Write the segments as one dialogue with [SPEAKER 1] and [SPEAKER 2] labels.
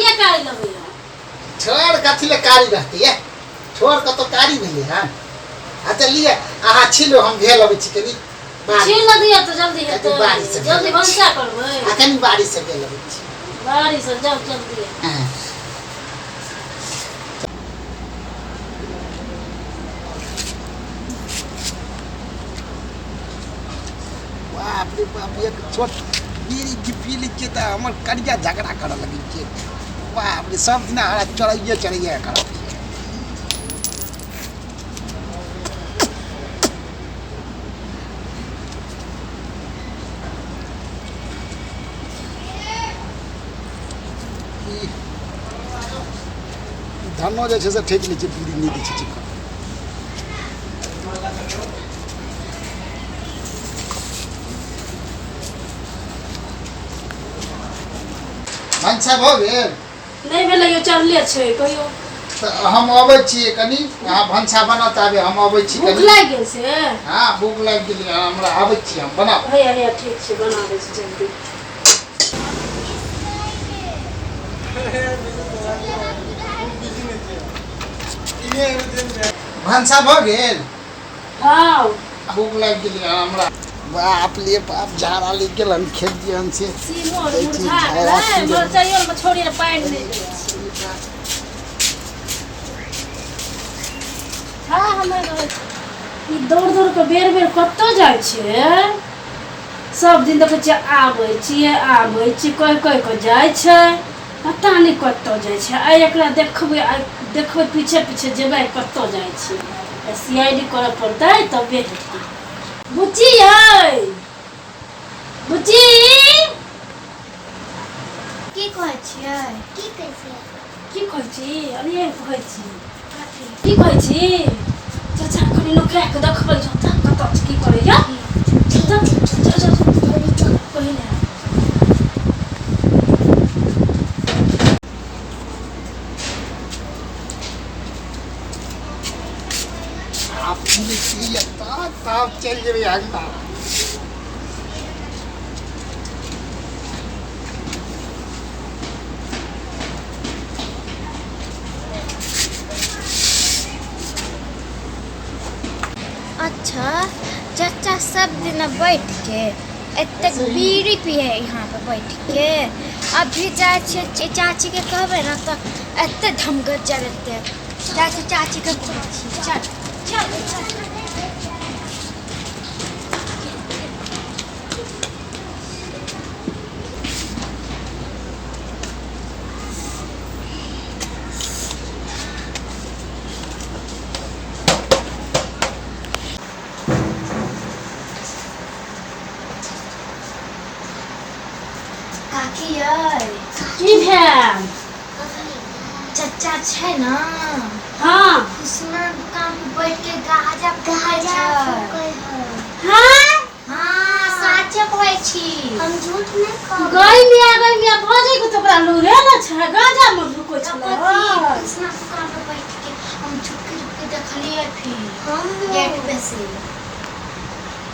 [SPEAKER 1] ये कारी लगे
[SPEAKER 2] छोड़ कथी ले कारी रहती है छोड़ का तो कारी नहीं है अच्छा लिए आहा छिलो हम भेल अबै छी कनी
[SPEAKER 1] छील न दिया तो जल्दी है तो जल्दी भंसा करबै
[SPEAKER 2] अखन बारिश से भेल अबै छी
[SPEAKER 1] बारिश से जब जल्दी
[SPEAKER 2] हां बाप रे बाप एक छोट बीड़ी की पी ली के त हमर करिया झगड़ा करे लगी के बाप रे सब दिन हरा चढ़िए कर धनो जे छै से ठेक लै छै बीड़ी नहीं दै छै भंसा भ गेल
[SPEAKER 1] नहीं भेलै यो चढ़ले छै कहियो
[SPEAKER 2] त हम आबै छी कनी अहाँ भंसा बनत आबे हम आबै छी
[SPEAKER 1] कनी भूख लाग गेल से
[SPEAKER 2] हां भूख लाग गेल हमरा आबै छी हम बना
[SPEAKER 1] हे ठीक छै बना दै छी जल्दी
[SPEAKER 2] भंसा भ गेल
[SPEAKER 1] हां
[SPEAKER 2] भूख लाग गेल हमरा बाप ले बाप झाड़ा ले गेलन खेत दियन से
[SPEAKER 1] सीमो मुरझा गेलै मोर चाहिए में छोड़ी रे पानी नहीं दे हां हमें ई दौड़ के बेर कत्तो जाय छै सब दिन देखै छै आबै छी कह के जाय छै पता नहीं कत्तो जाय छै आइ एकरा देखबै पीछे जेबै कत्तो जाय छै सीआईडी करऽ पड़तै तबे हेतै बुच्ची है बुच्ची
[SPEAKER 3] की कहै छियै की कहै छियै
[SPEAKER 1] की कहै छी अरे कहै छी की कहै छी चाचा कनी नोकरा के देखबै जोता कत की करे या चाचा कहि ने
[SPEAKER 2] आप ये ताप चल जेबे आगता
[SPEAKER 3] अच्छा चाचा सब दिन बैठ के एते बीड़ी पिए यहाँ पे बैठ के अभी जाए छे चाची के कहबे ना तो एते धमगत चलते चाची के चल काकी
[SPEAKER 1] की भेल
[SPEAKER 3] चाचा छै ना
[SPEAKER 1] हां
[SPEAKER 3] उसना दुकान पे बैठ के गाजा फूकै है
[SPEAKER 1] हां
[SPEAKER 3] हां साचे कहै छी हम झूठ नहीं कहब
[SPEAKER 1] गई मिया भौजी को तोरा लूरे ना छै गाजा में रुको छै
[SPEAKER 3] उसना दुकान पे बैठ के हम छुप के देखलिए फिर हम गेट पे से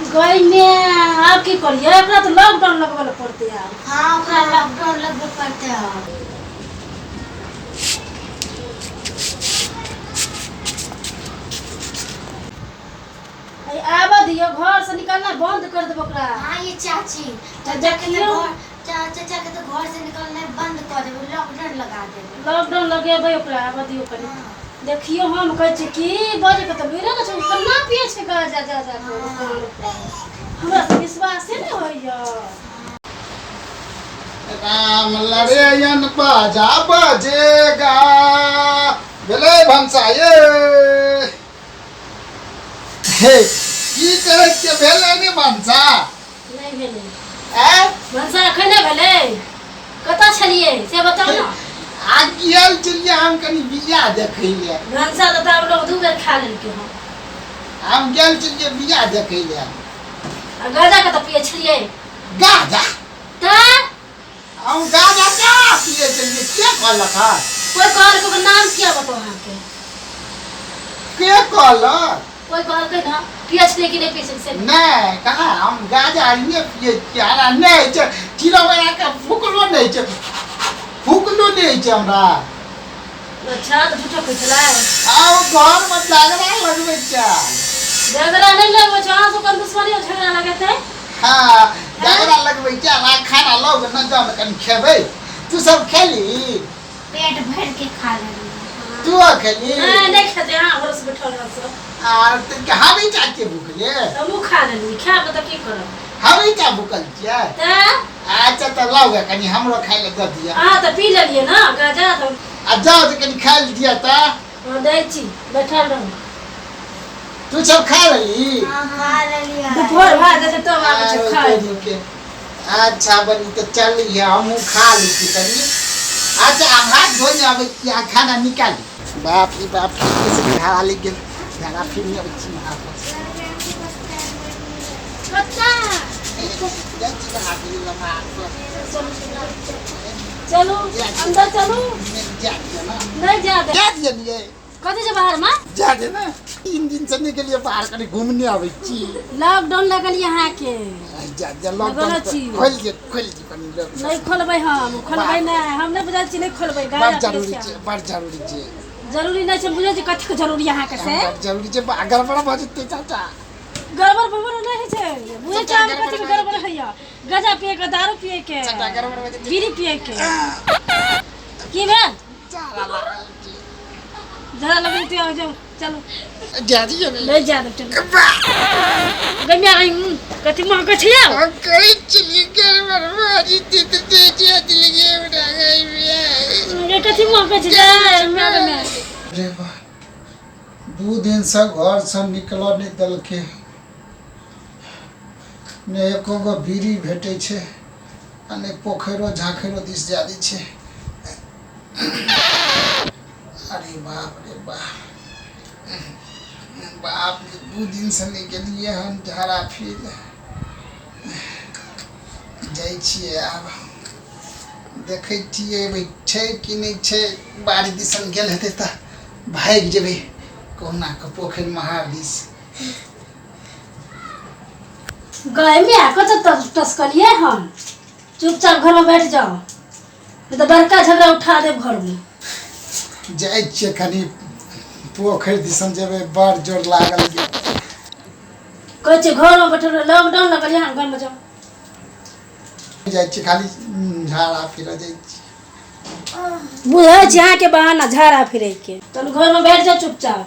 [SPEAKER 1] गई में आप की करिए एकरा तो लॉकडाउन लगवल पड़ते है
[SPEAKER 3] हां ओकरा लॉकडाउन लगवे पड़ते है
[SPEAKER 1] आबा दियो घर से निकलना बंद कर देबो ओकरा
[SPEAKER 3] हां ये चाची चाचा के तो घर से निकलना बंद कर देबो लॉकडाउन लगा देबो
[SPEAKER 1] लॉकडाउन लगेबै ओकरा आबा दियो कनी देखियो हम कहै छी की बजे के तो बीरे ना छै कन्ना पिए छै गाजा जा हमरा तो विश्वास नहीं होइया
[SPEAKER 2] राम लड़ेयन बाजा बजेगा भेले भंसा ये हे की करे के भेले ने भंसा
[SPEAKER 1] नहीं भेले भंसा खने भेले कता छलिए से बताओ ना
[SPEAKER 2] आ गेल चलिए हम कनी बिया देखै ले
[SPEAKER 1] भंसा तो ताब लोग दू बेर खा लेलके
[SPEAKER 2] हम गेल चलिए बिया देखै ले
[SPEAKER 1] आ गाजा के तो पिए छलिए
[SPEAKER 2] गाजा
[SPEAKER 1] त
[SPEAKER 2] हम गाजा का पिए चलिए के कहलक है
[SPEAKER 1] कोई कहल के नाम किया बताओ अहाँ
[SPEAKER 2] के कहलक
[SPEAKER 1] कोई कहल के ना पिए छलिए कि नहीं पिए से
[SPEAKER 2] नहीं कहा हम गाजा नहीं पिए प्यारा नहीं छै चिरो वाला का फुकलो नहीं छै फुकलो नहीं छै हमरा
[SPEAKER 1] अच्छा तो झूठो कह चला
[SPEAKER 2] आओ घर में झगड़ा लगबे छै
[SPEAKER 1] झगड़ा नहीं लगबे छै अहाँ सब दुश्मनी झगड़ा लगते
[SPEAKER 2] हां झगड़ा लगबे छै आ खाना लोग न जान कन खेबै तू सब खेली
[SPEAKER 3] पेट भर के खा लेली
[SPEAKER 2] तू खेली
[SPEAKER 1] नहीं खेते हां बरस बैठल रह सब
[SPEAKER 2] आर त हमी चाचे भूखले
[SPEAKER 1] हमहू खा लेली खाब त की करब
[SPEAKER 2] हमी चा भूखल छियै
[SPEAKER 1] त
[SPEAKER 2] अच्छा त लाओ कनी हमरो खाइ ले द दिया
[SPEAKER 1] हां त पी लेलिए ना गाजा त
[SPEAKER 2] आ जाओ त कनी खाइ ले दिया त
[SPEAKER 1] हां दै छी बैठल रह
[SPEAKER 2] तू सब खा रही
[SPEAKER 3] हां खा लेली
[SPEAKER 1] दोपहर भात देते तो आके सब खा
[SPEAKER 2] के अच्छा बनी तो चल ये हमहू खा ली कनी अच्छा हम हाथ धोने अब क्या खाना निकाली बाप रे बाप कैसे खाना ले गेल खाना फिर नहीं अब छी मार
[SPEAKER 3] बच्चा
[SPEAKER 1] चलो अंदर चलो नहीं जा दे कथी जे बाहर में
[SPEAKER 2] जा दे ना 3 दिन से निकलिए बाहर कनी घूमने आबै छी
[SPEAKER 1] लॉकडाउन लगल यहाँ के
[SPEAKER 2] जा जा लॉकडाउन खोल दे कनी
[SPEAKER 1] नहीं खोलबै हम खोलबै नहीं हम नहीं बुझै छी नहीं खोलबै
[SPEAKER 2] बड़ जरूरी छै बड़ जरूरी छै
[SPEAKER 1] जरूरी नहीं छै बुझै छी कथी के जरूरी यहाँ के से
[SPEAKER 2] जरूरी छै गड़बड़ भ जेतै चाचा
[SPEAKER 1] गड़बड़ बड़बड़ नहीं छै बुझै छी हम कथी के गड़बड़ हैया गजा पिए के दारू पिए के
[SPEAKER 2] चाचा गड़बड़ भ जेतै
[SPEAKER 1] बीड़ी पिए के की भेल
[SPEAKER 2] चारा लागल छै
[SPEAKER 1] जरा लगन ते आ जाओ चलो
[SPEAKER 2] जा दिए
[SPEAKER 1] नहीं जा दे चलो गमिया रही कथी मां कथिया
[SPEAKER 2] कई चली गड़बड़ भ जेतै त दे लगे उड़ा गई बिया
[SPEAKER 1] ये कथी मां कथिया मैडम
[SPEAKER 2] रे बा 2 दिन से घर से निकल नहीं दलके ने एको गो बीड़ी भेटै छै आ ने पोखरो झाखरो दिस जादी छै अरे बाप रे बाप 2 दिन से नहीं गेलिए हम झाड़ा फिर जाइ छिए आब देखै छिए भाई छै कि नहीं छै बाड़ी दिसन गेल हेतै त भाग जेबै कोना के पोखर महार दिस
[SPEAKER 1] गए में आकर तो टसकलिए हम चुपचाप घर में बैठ जाओ नहीं तो बड़का झगड़ा उठा दे घर में
[SPEAKER 2] जाइ छिए कनी पोखर दिसन जेबै बड़ जोर लागल गे
[SPEAKER 1] कहे छे घर में बैठल लॉकडाउन लगल यहाँ घर में जाओ
[SPEAKER 2] जाइ छिए खाली झाड़ा फिर जाइ छिए
[SPEAKER 1] बुझे छे यहाँ के बहाना झाड़ा फिरे के तुम घर में बैठ जाओ चुपचाप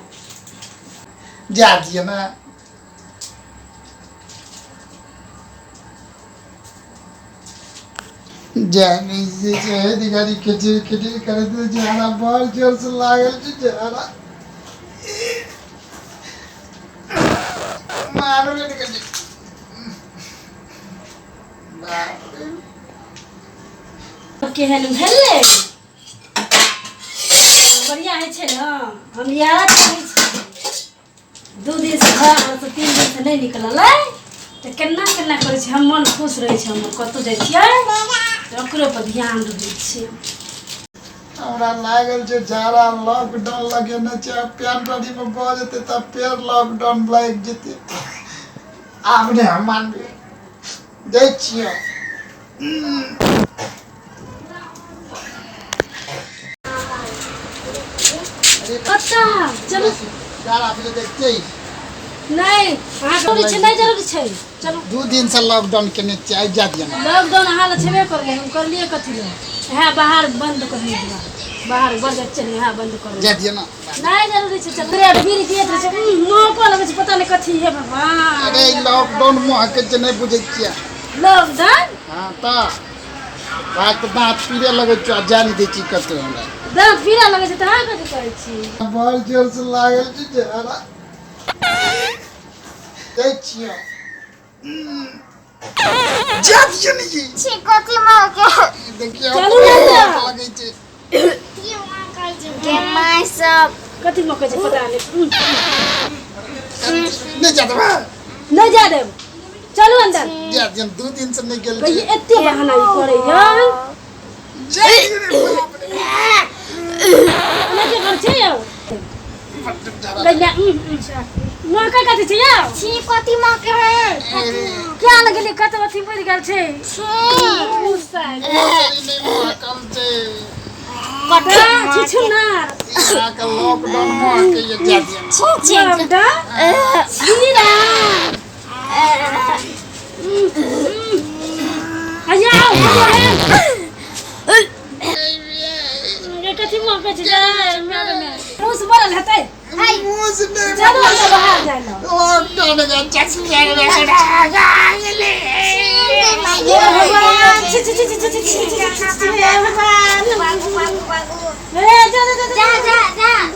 [SPEAKER 2] जा दिए ना जाने से चाहे दिगारी खिचड़ी करे तो झाड़ा बड़ जोर से लागल छै झाड़ा मारो ले निकल बाप रे
[SPEAKER 1] केहन भेले बढ़िया है छे ना हम याद करै छी 2 दिन से घर से 3 दिन से नहीं निकलल तो केना केना करे छी हम मन खुश रहे छी हम कतो जाइ छियै ओकरो पर ध्यान दै छी
[SPEAKER 2] हमरा लागल छै झाड़ा लॉकडाउन लगेने छै पैर डरी में भ जेतै त पैर लॉकडाउन लाग जेतै आब ने हम मानबे जाइ छियै
[SPEAKER 1] अच्छा चलो
[SPEAKER 2] झाड़ा फिर देखते
[SPEAKER 1] नहीं हां जरूरी छै नहीं जरूरी छै चलो
[SPEAKER 2] 2 दिन से लॉकडाउन केने छै जा दिया
[SPEAKER 1] लॉकडाउन हाल छेबे करले हम कर लिए कथि ले है बाहर बंद कर दिया बाहर बंद चले हां बंद कर
[SPEAKER 2] जा दिया ना
[SPEAKER 1] नहीं जरूरी छै चल रे बीड़ी पियत छै मौका लगे छै पता नहीं कथि है भगवान
[SPEAKER 2] अरे लॉकडाउन मुआ के जे नहीं बुझै छियै
[SPEAKER 1] लॉकडाउन
[SPEAKER 2] हां त बात दांत पीरे लगे छै जान दै छी कते हमरा
[SPEAKER 1] दांत पीरा लगे छै त हां कथि करै छी
[SPEAKER 2] बड़ जोर से लागल छै झाड़ा जाइ छियै जा दिया नहीं
[SPEAKER 3] छी कथी मां के
[SPEAKER 2] देखिए
[SPEAKER 1] चलू ना
[SPEAKER 2] लगे छै
[SPEAKER 3] की मां कहै छै के माय सब
[SPEAKER 1] कथि मौका छै पता नहीं
[SPEAKER 2] नहीं जा देबा
[SPEAKER 1] नहीं जा देब चलू अंदर
[SPEAKER 2] जा दिन 2 दिन से नहीं गेल
[SPEAKER 1] कहि एते बहाना ई करे या
[SPEAKER 2] जय रे बाप रे
[SPEAKER 1] ना के कर छै यौ गैया मौका कथि छै यौ
[SPEAKER 3] छी कथी मां के है
[SPEAKER 1] क्या लगले कत अथि मर गेल छै
[SPEAKER 3] छी
[SPEAKER 1] मुसाई
[SPEAKER 2] नहीं कम छै
[SPEAKER 1] छुछुनार
[SPEAKER 2] यहाँ का लॉकडाउन में के ये जा दिया
[SPEAKER 1] लौंडा छीरा आया ये कथी मौका छै मुंह से बोलल हेतै
[SPEAKER 3] हाय
[SPEAKER 2] मुंह से नहीं
[SPEAKER 1] चलो अंदर बाहर जाए लो
[SPEAKER 2] लॉकडाउन का चक्कर
[SPEAKER 1] ये भगवान छी छी छी छी छी छी हे भगवान ए जा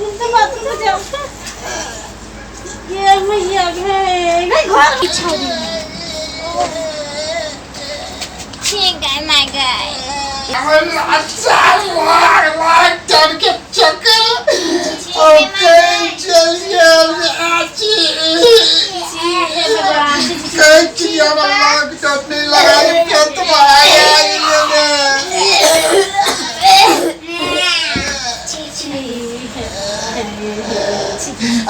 [SPEAKER 1] तुम बात जाओ ये मैया गए घर की छोड़ी
[SPEAKER 3] ठीक है माय गाय
[SPEAKER 2] अच्छा लॉकडाउन के चक्कर ओके चलिए आची कहीं चिड़िया लॉकडाउन नहीं लगाई क्या तुम्हारा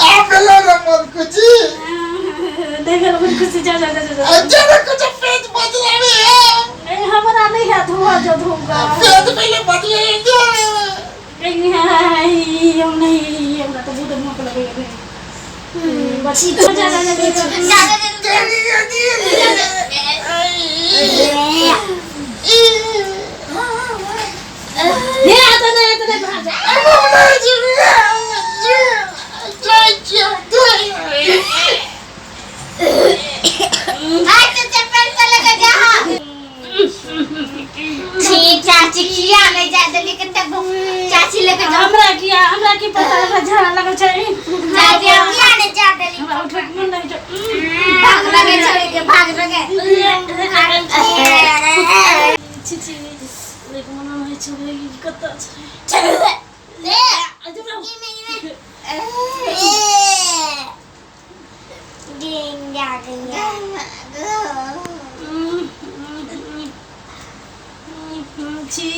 [SPEAKER 2] आप लोग मत कुछ
[SPEAKER 1] देखो कुछ खुशी जा
[SPEAKER 2] जरा कुछ पेट बदला में
[SPEAKER 1] हमारा नहीं है धोआ जो धोगा
[SPEAKER 2] पेट पहले बदले
[SPEAKER 1] नहीं हमरा तो बहुत मौका लगेगा बच्ची तो जा ये आता नहीं भाग
[SPEAKER 3] चाची किया नहीं जा दे लेकिन तब चाची लेके जा
[SPEAKER 1] हमरा की पता है झड़ा लगे छै
[SPEAKER 3] चाची किया नहीं जा दे
[SPEAKER 1] हमरा उठ मन नहीं छै
[SPEAKER 3] भाग लगे चले के भाग लगे
[SPEAKER 1] छी छी लेकिन मन में छै कत्ता छै
[SPEAKER 3] चल ले डिंग जा
[SPEAKER 1] छी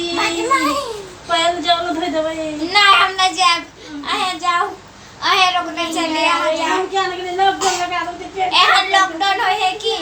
[SPEAKER 1] पहले जाओ ना धोई देबै
[SPEAKER 3] नहीं हम न जाब आहे जाओ आहे लोग नहीं चले आ जाओ
[SPEAKER 1] क्या लगे लॉकडाउन लगा दो
[SPEAKER 3] लॉकडाउन होय है की